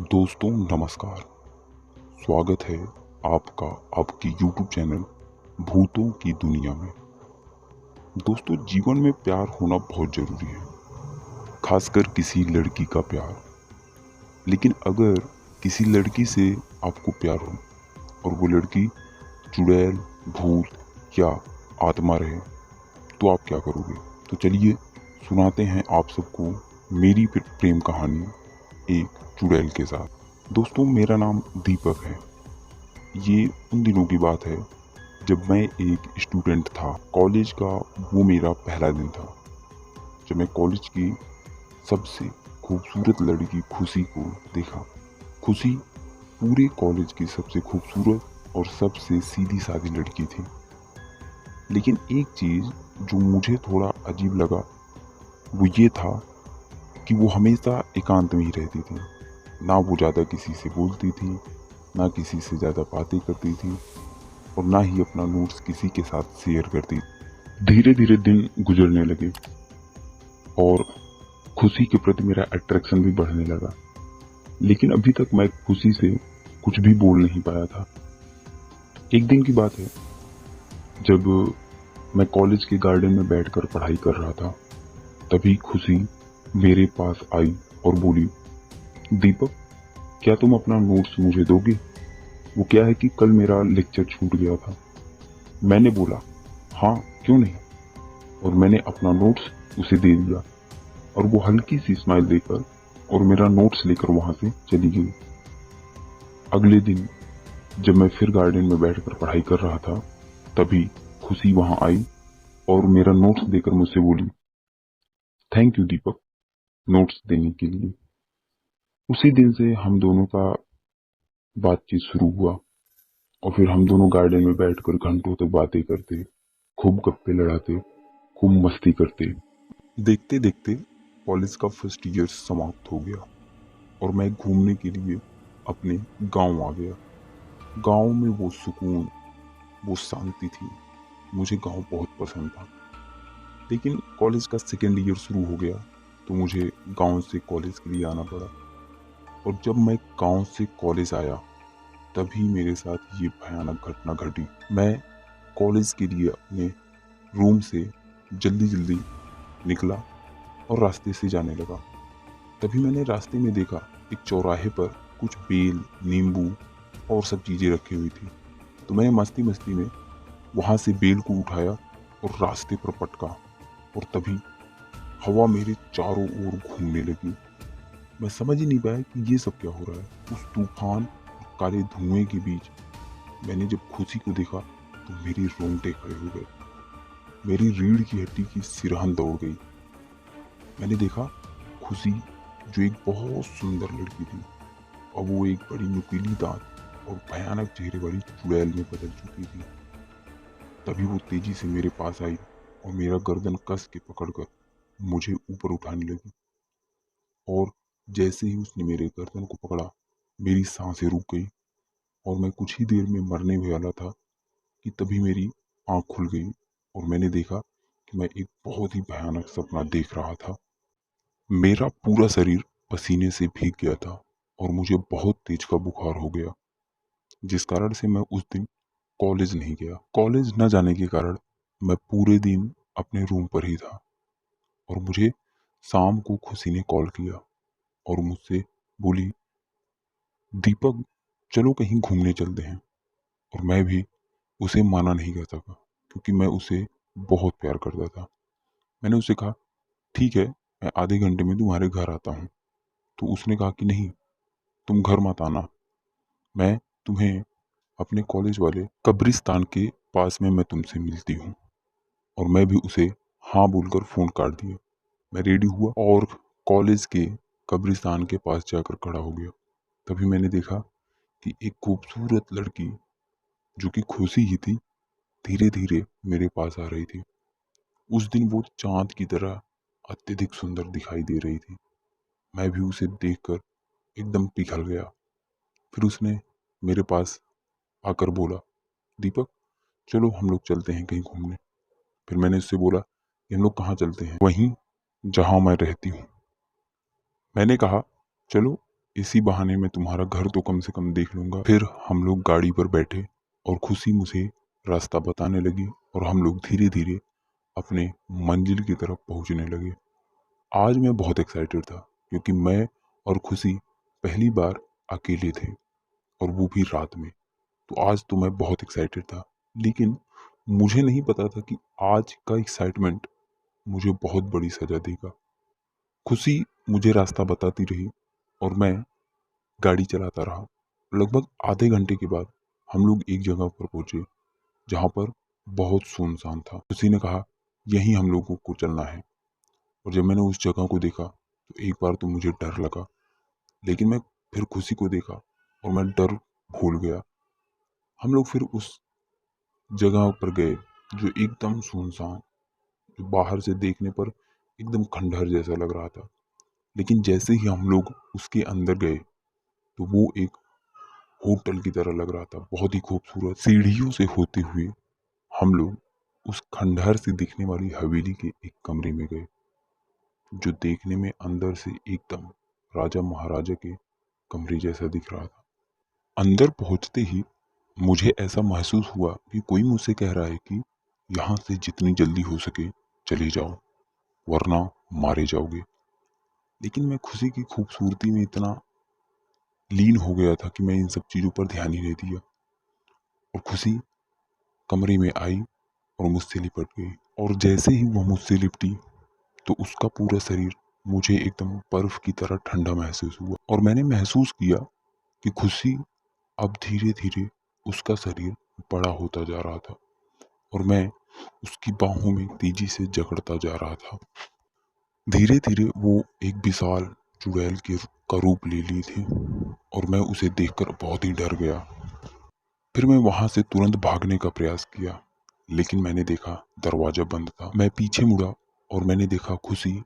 दोस्तों नमस्कार। स्वागत है आपका आपकी YouTube चैनल भूतों की दुनिया में। दोस्तों जीवन में प्यार होना बहुत ज़रूरी है, खासकर किसी लड़की का प्यार। लेकिन अगर किसी लड़की से आपको प्यार हो और वो लड़की चुड़ैल, भूत या आत्मा रहे तो आप क्या करोगे? तो चलिए सुनाते हैं आप सबको मेरी प्रेम कहानी एक चुड़ैल के साथ। दोस्तों मेरा नाम दीपक है। ये उन दिनों की बात है जब मैं एक स्टूडेंट था। कॉलेज का वो मेरा पहला दिन था जब मैं कॉलेज की सबसे खूबसूरत लड़की खुशी को देखा। खुशी पूरे कॉलेज की सबसे खूबसूरत और सबसे सीधी सादी लड़की थी। लेकिन एक चीज़ जो मुझे थोड़ा अजीब लगा वो ये था कि वो हमेशा एकांत में ही रहती थी। ना वो ज़्यादा किसी से बोलती थी, ना किसी से ज़्यादा बातें करती थी और ना ही अपना नोट्स किसी के साथ शेयर करती। धीरे धीरे दिन गुजरने लगे और खुशी के प्रति मेरा अट्रैक्शन भी बढ़ने लगा। लेकिन अभी तक मैं खुशी से कुछ भी बोल नहीं पाया था। एक दिन की बात है जब मैं कॉलेज के गार्डन में बैठकर पढ़ाई कर रहा था, तभी खुशी मेरे पास आई और बोली, दीपक क्या तुम अपना नोट्स मुझे दोगे? वो क्या है कि कल मेरा लेक्चर छूट गया था। मैंने बोला हाँ क्यों नहीं, और मैंने अपना नोट्स उसे दे दिया और वो हल्की सी स्माइल देकर और मेरा नोट्स लेकर वहां से चली गई। अगले दिन जब मैं फिर गार्डन में बैठकर पढ़ाई कर रहा था, तभी खुशी वहां आई और मेरा नोट्स देकर मुझसे बोली, थैंक यू दीपक नोट्स देने के लिए। उसी दिन से हम दोनों का बातचीत शुरू हुआ और फिर हम दोनों गार्डन में बैठकर घंटों तक बातें करते, खूब गप्पे लड़ाते, खूब मस्ती करते। देखते देखते कॉलेज का फर्स्ट ईयर समाप्त हो गया और मैं घूमने के लिए अपने गांव आ गया। गांव में वो सुकून, वो शांति थी। मुझे गांव बहुत पसंद था। लेकिन कॉलेज का सेकेंड ईयर शुरू हो गया तो मुझे गांव से कॉलेज के लिए आना पड़ा। और जब मैं गांव से कॉलेज आया तभी मेरे साथ ये भयानक घटना घटी। मैं कॉलेज के लिए अपने रूम से जल्दी जल्दी निकला और रास्ते से जाने लगा। तभी मैंने रास्ते में देखा एक चौराहे पर कुछ बेल, नींबू और सब चीज़ें रखी हुई थी। तो मैंने मस्ती मस्ती में वहाँ से बेल को उठाया और रास्ते पर पटका और तभी हवा मेरे चारों ओर घूमने लगी। मैं समझ ही नहीं पाया कि ये सब क्या हो रहा है। उस तूफान और काले धुएं के बीच मैंने जब खुशी को देखा तो मेरी रोंगटे खड़े हो गए। मेरी रीढ़ की हड्डी की सिरहन दौड़ गई। मैंने देखा खुशी जो एक बहुत सुंदर लड़की थी और वो एक बड़ी नुकीली दांत और भयानक चेहरे वाली चुड़ैल में बदल चुकी थी। तभी वो तेजी से मेरे पास आई और मेरा गर्दन कस के पकड़कर मुझे ऊपर उठाने लगी। और जैसे ही उसने मेरे गर्दन को पकड़ा मेरी सांसें रुक गई और मैं कुछ ही देर में मरने वाला था कि तभी मेरी आंख खुल गई और मैंने देखा कि मैं एक बहुत ही भयानक सपना देख रहा था। मेरा पूरा शरीर पसीने से भीग गया था और मुझे बहुत तेज का बुखार हो गया, जिस कारण से मैं उस दिन कॉलेज नहीं गया। कॉलेज न जाने के कारण मैं पूरे दिन अपने रूम पर ही था और मुझे शाम को खुशी ने कॉल किया और मुझसे बोली, दीपक चलो कहीं घूमने चलते हैं। और मैं भी उसे माना नहीं कर सका क्योंकि मैं उसे बहुत प्यार करता था। मैंने उसे कहा ठीक है, मैं आधे घंटे में तुम्हारे घर आता हूँ। तो उसने कहा कि नहीं, तुम घर मत आना, मैं तुम्हें अपने कॉलेज वाले कब्रिस्तान के पास में मैं तुमसे मिलती हूँ। और मैं भी उसे हाँ बोलकर फ़ोन काट दिया। मैं रेडी हुआ और कॉलेज के कब्रिस्तान के पास जाकर खड़ा हो गया। तभी मैंने देखा कि एक खूबसूरत लड़की जो कि खुशी ही थी धीरे धीरे मेरे पास आ रही थी। उस दिन वो चांद की तरह अत्यधिक सुंदर दिखाई दे रही थी। मैं भी उसे देखकर एकदम पिघल गया। फिर उसने मेरे पास आकर बोला, दीपक चलो हम लोग चलते हैं कहीं घूमने। फिर मैंने उससे बोला कि हम लोग कहाँ चलते हैं? वहीं जहाँ मैं रहती हूँ। मैंने कहा चलो इसी बहाने मैं तुम्हारा घर तो कम से कम देख लूँगा। फिर हम लोग गाड़ी पर बैठे और खुशी मुझे रास्ता बताने लगी और हम लोग धीरे धीरे अपने मंजिल की तरफ पहुँचने लगे। आज मैं बहुत एक्साइटेड था क्योंकि मैं और खुशी पहली बार अकेले थे और वो भी रात में। तो आज तो मैं बहुत एक्साइटेड था, लेकिन मुझे नहीं पता था कि आज का एक्साइटमेंट मुझे बहुत बड़ी सजा देगा। खुशी मुझे रास्ता बताती रही और मैं गाड़ी चलाता रहा। लगभग आधे घंटे के बाद हम लोग एक जगह पर पहुंचे जहाँ पर बहुत सुनसान था। खुशी ने कहा यहीं हम लोगों को चलना है। और जब मैंने उस जगह को देखा तो एक बार तो मुझे डर लगा, लेकिन मैं फिर खुशी को देखा और मैं डर भूल गया। हम लोग फिर उस जगह पर गए जो एकदम सुनसान, जो बाहर से देखने पर एकदम खंडहर जैसा लग रहा था। लेकिन जैसे ही हम लोग उसके अंदर गए तो वो एक होटल की तरह लग रहा था, बहुत ही खूबसूरत। सीढ़ियों से होते हुए हम लोग उस खंडहर से दिखने वाली हवेली के एक कमरे में गए जो देखने में अंदर से एकदम राजा महाराजा के कमरे जैसा दिख रहा था। अंदर पहुंचते ही मुझे ऐसा महसूस हुआ कि कोई मुझसे कह रहा है कि यहाँ से जितनी जल्दी हो सके चले जाओ, वरना मारे जाओगे। लेकिन मैं खुशी की खूबसूरती में इतना लीन हो गया था कि मैं इन सब चीज़ों पर ध्यान ही नहीं दिया। और खुशी कमरे में आई और मुझसे लिपट गई। और जैसे ही वह मुझसे लिपटी तो उसका पूरा शरीर मुझे एकदम बर्फ की तरह ठंडा महसूस हुआ। और मैंने महसूस किया कि खुशी अब धीरे धीरे उसका शरीर बड़ा होता जा रहा था और मैं उसकी बाहों में तेजी से जकड़ता जा रहा था। धीरे धीरे वो एक विशाल चुड़ैल के का रूप ले ली थी और मैं उसे देखकर बहुत ही डर गया। फिर मैं वहां से तुरंत भागने का प्रयास किया, लेकिन मैंने देखा दरवाजा बंद था। मैं पीछे मुड़ा और मैंने देखा खुशी,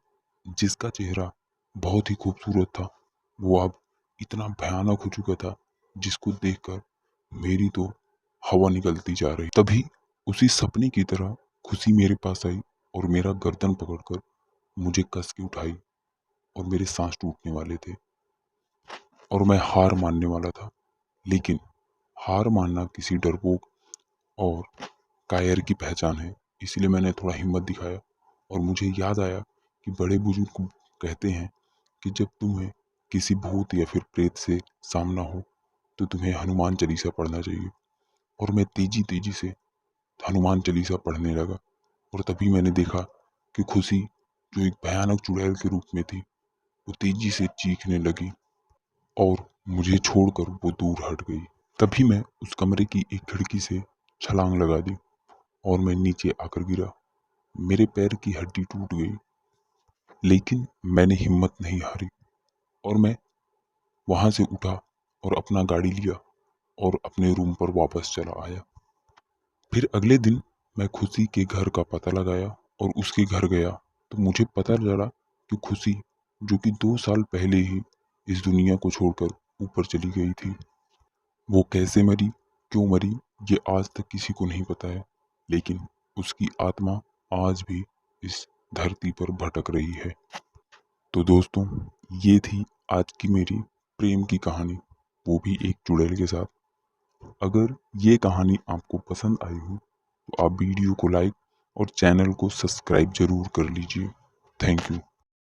जिसका चेहरा बहुत ही खूबसूरत था, वो अब इतना भयानक हो चुका था जिसको देखकर मेरी तो हवा निकलती जा रही। तभी उसी सपने की तरह खुशी मेरे पास आई और मेरा गर्दन पकड़कर मुझे कस के उठाई और मेरे सांस टूटने वाले थे और मैं हार मानने वाला था। लेकिन हार मानना किसी डरपोक और कायर की पहचान है, इसलिए मैंने थोड़ा हिम्मत दिखाया। और मुझे याद आया कि बड़े बुजुर्ग कहते हैं कि जब तुम्हें किसी भूत या फिर प्रेत से सामना हो तो तुम्हें हनुमान चालीसा पढ़ना चाहिए। और मैं तेजी तेजी से हनुमान चालीसा पढ़ने लगा और तभी मैंने देखा कि खुशी, जो एक भयानक चुड़ैल के रूप में थी, वो तेजी से चीखने लगी और मुझे छोड़कर वो दूर हट गई। तभी मैं उस कमरे की एक खिड़की से छलांग लगा दी और मैं नीचे आकर गिरा। मेरे पैर की हड्डी टूट गई, लेकिन मैंने हिम्मत नहीं हारी और मैं वहां से उठा और अपना गाड़ी लिया और अपने रूम पर वापस चला आया। फिर अगले दिन मैं खुशी के घर का पता लगाया और उसके घर गया तो मुझे पता चला कि खुशी, जो कि 2 साल पहले ही इस दुनिया को छोड़कर ऊपर चली गई थी, वो कैसे मरी, क्यों मरी, ये आज तक किसी को नहीं पता है। लेकिन उसकी आत्मा आज भी इस धरती पर भटक रही है। तो दोस्तों, ये थी आज की मेरी प्रेम की कहानी, वो भी एक चुड़ैल के साथ। अगर ये कहानी आपको पसंद आई हो तो आप वीडियो को लाइक और चैनल को सब्सक्राइब जरूर कर लीजिए। Thank you.